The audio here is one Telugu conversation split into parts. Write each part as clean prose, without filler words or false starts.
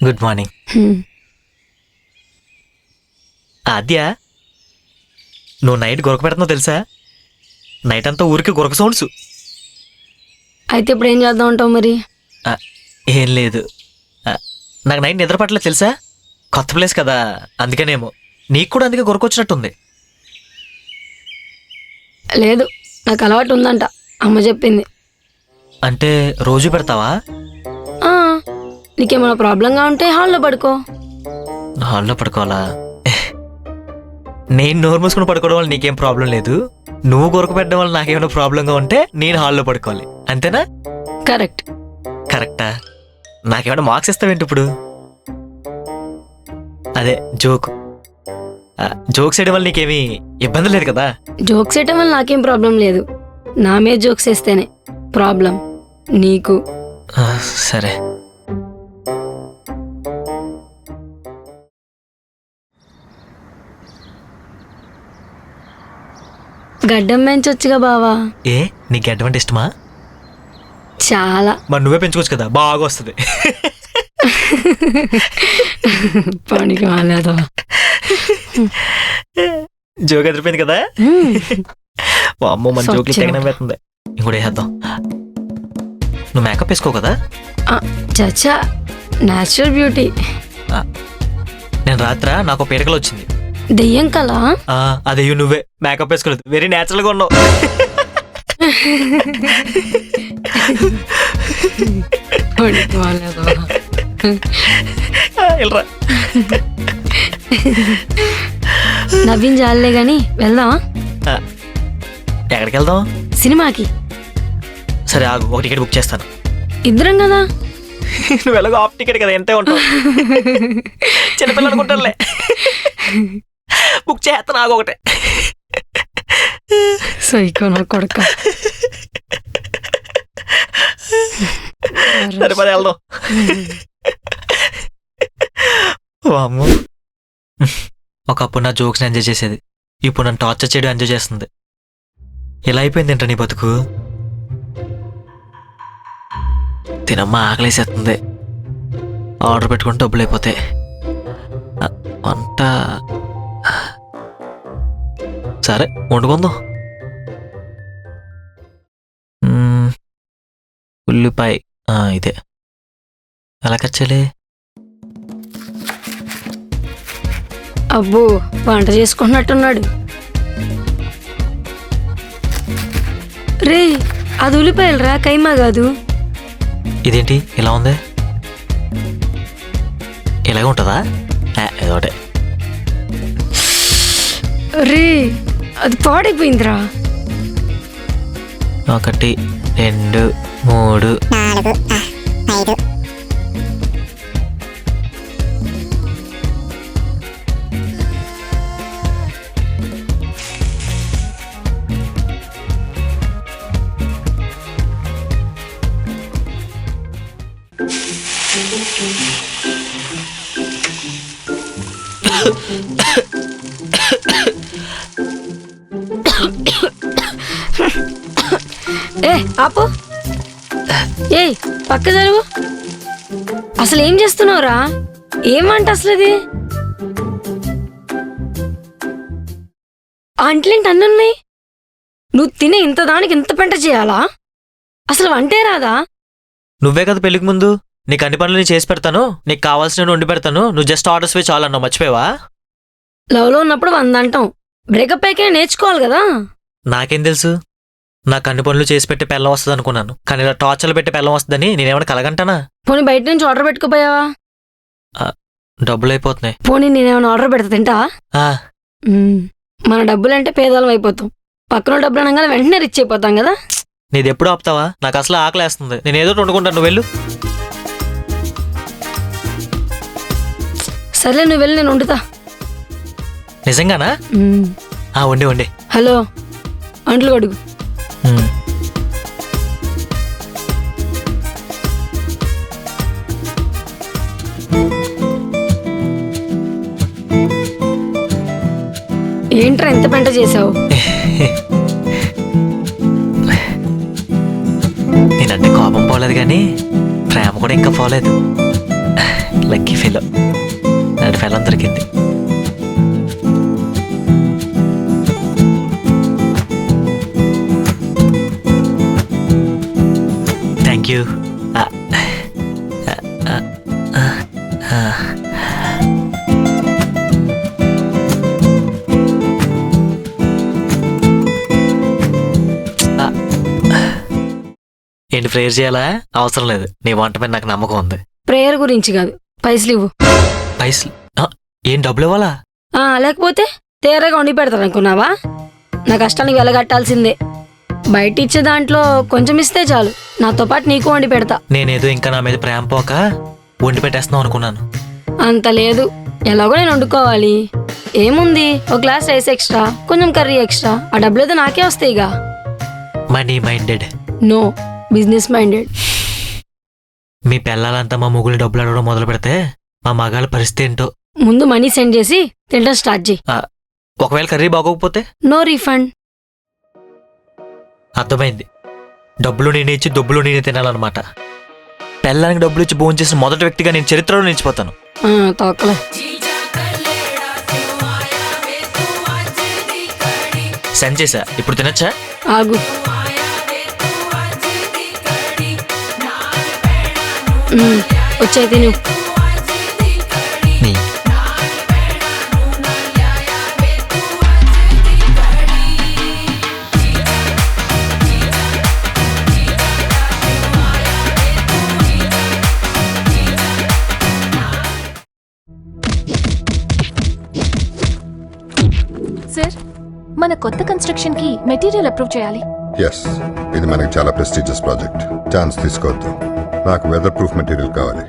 Good morning. ఆద్య, నువ్వు నైట్ గొరక పెడుతున్నావు తెలుసా? నైట్ అంతా ఊరికి గొరక సౌండ్స్. అయితే ఇప్పుడు ఏం చేద్దాం అంటావు మరి? ఏం లేదు, నాకు నైట్ నిద్ర పట్టలేదు తెలుసా? కొత్త ప్లేస్ కదా అందుకనేమో. నీకు కూడా అందుకే గొరకొచ్చినట్టుంది. లేదు, నాకు అలవాటు ఉందంట, అమ్మ చెప్పింది. అంటే రోజు పెడతావా? నీకేమైనా ప్రాబ్లంగా ఉంటే హాల్లో పడుకో. హాల్లో పడుకోవాలా? నేను నోరు మూసుకుని పడుకోవడం వల్ల నీకేం ప్రాబ్లం లేదు. నువ్వు గొరక పెట్టడం వల్ల నాకేమైనా ప్రాబ్లంగా ఉంటే నేను హాల్లో పడుకోవాలి, అంతేనా? కరెక్ట్. కరెక్టా? నాకేమైనా మార్క్స్ ఇస్తావేంటి ఇప్పుడు? అదే జోక్. జోక్స్ వేయడం వల్ల నీకేమీ ఇబ్బంది లేదు కదా? జోక్స్ వేయటం వల్ల నాకేం ప్రాబ్లం లేదు. నా మీద జోక్స్ వేస్తేనే ప్రాబ్లం నీకు. సరే. గడ్డం పెంచొచ్చుగా బావా. ఏ, నీకు గడ్డం అంటే ఇష్టమా? చాలా. మరి నువ్వే పెంచుకోవచ్చు కదా, బాగా వస్తుంది. పనికి రాలేదు. జోక్ ఎదిరిపోయింది కదా? అమ్మో, మన జోక్లు తెగనే పెడుతుంది. ఇంకోటి వేసేద్దాం. నువ్వు మేకప్ వేసుకో కదా? చచ్చా, న్యాచురల్ బ్యూటీ. నేను రాత్ర నాకు పీడకలు వచ్చింది. దెయ్యం కలా? అదే నువ్వే మేకప్ వేసుకోలేదు, వెరీ న్యాచురల్ గా ఉన్నావు. నవ్వించాలే గాని వెళ్దామా? ఎక్కడికి వెళ్దాం? సినిమాకి. సరే ఆగు, ఒక టికెట్ బుక్ చేస్తాను. ఇద్దరం కదా? నువ్వు ఎలాగో హాఫ్ టికెట్ కదా, ఎంతే ఉంటావు. చిన్నపిల్లలు అనుకుంటారులే. బుక్ చేస్తాను, ఆగు ఒకటే. సైకో నా కొడుక. సరే పది వెళ్దాం. అమ్మో, ఒకప్పుడు నా జోక్స్ ఎంజాయ్ చేసేది, ఇప్పుడు నన్ను టార్చర్ చేయడం ఎంజాయ్ చేస్తుంది. ఎలా అయిపోయింది ఏంటో నీ బతుకు? తినమ్మా, ఆకలేసేస్తుంది. ఆర్డర్ పెట్టుకుని డబ్బులు అయిపోతాయి. అంతా సరే వండుకుందాం. ఉల్లిపాయ ఇదే ఎలా కచ్చాలి? అబ్బో, వంట చేసుకుంటున్నట్టున్నాడు. రే, అది ఉల్లిపాయలు రా, కైమా కాదు. ఇదేంటి ఇలా ఉంది? ఇలాగే ఉంటుందా? ఏదోటే. రే, అది పాడైపోయిందిరా. 1 2 3 4 5. ఏ ఆపు. ఏ పక్క జరుగు. అసలు ఏం చేస్తున్నావురా? ఏమంట అసలు ఇది? అంట్లేంటి అన్నున్నాయి? నువ్వు తినే ఇంత దానికి ఇంత పెంట చేయాలా? అసలు వంటే రాదా? నువ్వే కదా పెళ్లికి ముందు నీకు అన్ని పనులు నేను చేసి పెడతాను, నీకు కావాల్సిన వండి పెడతాను, నువ్వు జస్ట్ ఆర్డర్స్ వే చాలన్నావు, మర్చిపోయావా? లవ్లో ఉన్నప్పుడు 100 అంటాం, బ్రేకప్ అయ్యాకే నేర్చుకోవాలి కదా. నాకేం తెలుసు? నాకు అన్ని పనులు చేసి పెట్టే పెళ్ళం వస్తుంది అనుకున్నాను, కానీ ఇలా టార్చర్లు పెట్టే పెళ్ళం వస్తుందని నేనేమైనా కలగంటానా? పోనీ బయట నుంచి ఆర్డర్ పెట్టుకోపోయావా? డబ్బులు అయిపోతున్నాయి. పోనీ నేనేమైనా ఆర్డర్ పెడతా తింటావా? మన డబ్బులంటే పేదవాళ్ళం అయిపోతాం, పక్కన డబ్బులు అనగానే వెంటనే రిచ్ అయిపోతాం కదా. నీది ఎప్పుడు ఆపుతావా? నాకు అసలు ఆకలేస్తుంది, నేను ఏదో వండుకుంటాను, నువ్వు వెళ్ళు. సర్లే, నువ్వు వెళ్ళి, నేను వండుతా. నిజంగానా? వండి వండి. హలో, అంట్లు కడుగు. ఏంట్రా ఎంత పెంట చేసావు? నేనంటే కోపం పోలేదు కానీ ప్రేమ కూడా ఇంకా పోలేదు. లక్కీ ఫెలో నాటి ఫెలం దొరికింది. Thank you. ఏంటి ప్రేయర్ చేయాలా? అవసరం లేదు, నీ వంట మీద నాకు నమ్మకం ఉంది. ప్రేయర్ గురించి కాదు, పైసలు ఇవ్వు. పైసలు? ఏం డబ్బులు ఇవ్వాలా? లేకపోతే తేరగా వండి పెడతారు అనుకున్నావా? నా కష్టానికి వెలగట్టాల్సిందే. బయట ఇచ్చే దాంట్లో కొంచెం ఇస్తే చాలు, నాతో పాటు నీకు వండి పెడతా. నేనేదో ఇంకా నా మీద ప్రేమ పోక వండి పెట్టేస్తున్నావు అనుకున్నాను. అంత లేదు, ఎలాగో నేను వండుకోవాలి. ఏముంది, ఒక గ్లాస్ రైస్ ఎక్స్ట్రా, కొంచెం కర్రీ ఎక్స్ట్రా, ఆ డబ్బులేదో నాకే వస్తాయిగా. Money minded? No, business minded. మీ పిల్లలంతా మా ముగ్గులు డబ్బులు అడగడం మొదలు పెడితే మా మగాళ్ళ పరిస్థితి ఏంటో. ముందు మనీ సెండ్ చేసి తినడం స్టార్ట్ చేయి. ఒకవేళ కర్రీ బాగోకపోతే? No refund. అర్థమైంది. డబ్బులు నేనే ఇచ్చి డబ్బులు నేనే తినాలన్నమాట. పిల్లలకి డబ్బులు ఇచ్చి భోజనం చేసిన మొదటి వ్యక్తిగా నేను చరిత్రలో నిలిచిపోతాను. తోకలే. సెండ్ చేసా, ఇప్పుడు తినచ్చా? ఆగు. వచ్చాయి తిను. సార్, మన కొత్త కన్స్ట్రక్షన్ కి మెటీరియల్ అప్రూవ్ చేయాలి. ఎస్, ఇది మనకి చాలా ప్రెస్టీజియస్ ప్రాజెక్ట్. ఛాన్స్ తీసుకోవద్దు. నాకు వెదర్ ప్రూఫ్ మెటీరియల్ కావాలి.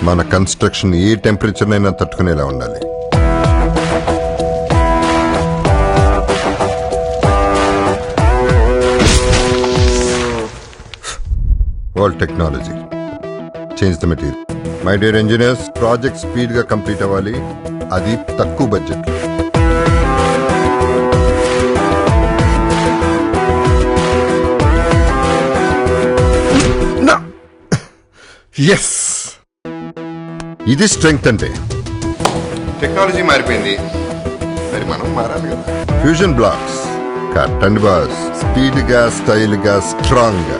మన కన్స్ట్రక్షన్ ఏ టెంపరేచర్ అయినా తట్టుకునేలా ఉండాలి. World technology. Change the material. My dear engineers, project speed గా కంప్లీట్ అవ్వాలి, అది తక్కువ బడ్జెట్. ఎస్, ఇది స్ట్రెంగ్త్ అంటే. టెక్నాలజీ మారిపోయింది, మరి మనం మారాలి కదా. Fusion blocks, cut and boss, speed గా, స్టైల్ గా, స్ట్రాంగ్ గా.